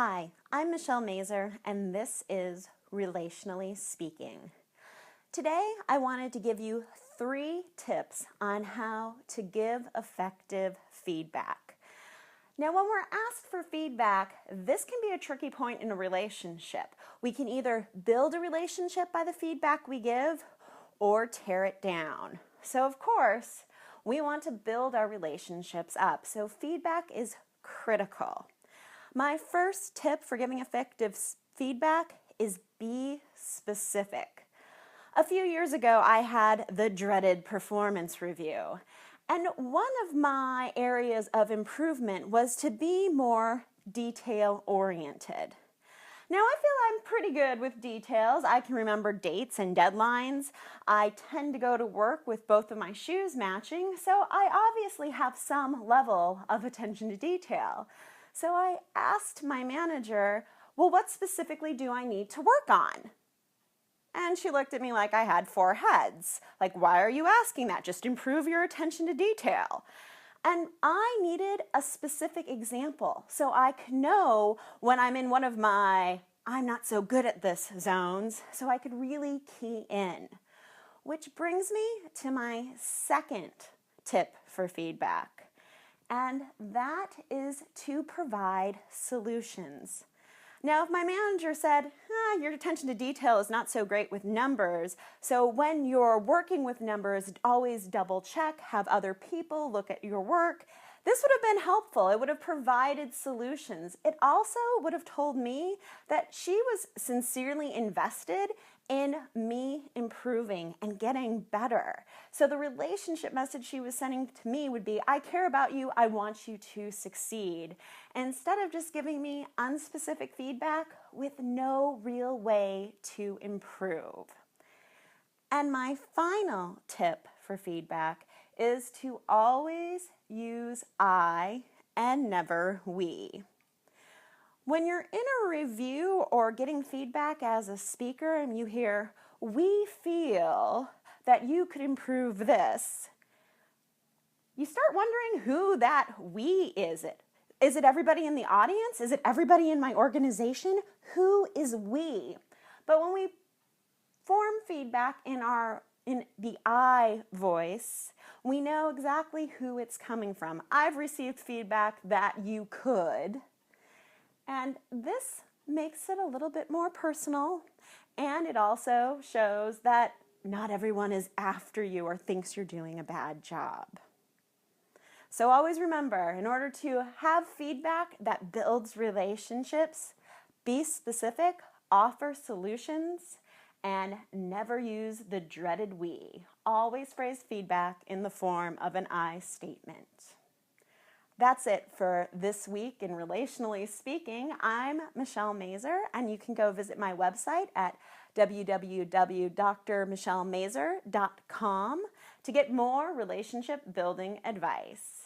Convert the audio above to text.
Hi, I'm Michelle Mazer, and this is Relationally Speaking. Today, I wanted to give you 3 tips on how to give effective feedback. Now, when we're asked for feedback, this can be a tricky point in a relationship. We can either build a relationship by the feedback we give or tear it down. So, of course, we want to build our relationships up. So, feedback is critical. My first tip for giving effective feedback is be specific. A few years ago, I had the dreaded performance review. And one of my areas of improvement was to be more detail-oriented. Now, I feel I'm pretty good with details. I can remember dates and deadlines. I tend to go to work with both of my shoes matching, so I obviously have some level of attention to detail. So I asked my manager, well, what specifically do I need to work on? And she looked at me like I had 4 heads. Like, why are you asking that? Just improve your attention to detail. And I needed a specific example so I could know when I'm in one of my I'm not so good at this zones, so I could really key in. Which brings me to my second tip for feedback. And that is to provide solutions. Now, if my manager said, your attention to detail is not so great with numbers, so when you're working with numbers, always double check, have other people look at your work, this would have been helpful. It would have provided solutions. It also would have told me that she was sincerely invested in me improving and getting better. So the relationship message she was sending to me would be, I care about you, I want you to succeed. Instead of just giving me unspecific feedback with no real way to improve. And my final tip for feedback is to always use I and never we. When you're in a review or getting feedback as a speaker and you hear, we feel that you could improve this, you start wondering who that we is. Is it everybody in the audience? Is it everybody in my organization? Who is we? But when we form feedback in the I voice, we know exactly who it's coming from. I've received feedback that you could. And this makes it a little bit more personal, and it also shows that not everyone is after you or thinks you're doing a bad job. So always remember, in order to have feedback that builds relationships, be specific, offer solutions, and never use the dreaded we. Always phrase feedback in the form of an I statement. That's it for this week in Relationally Speaking. I'm Michelle Mazer, and you can go visit my website at www.drmichellemazer.com to get more relationship building advice.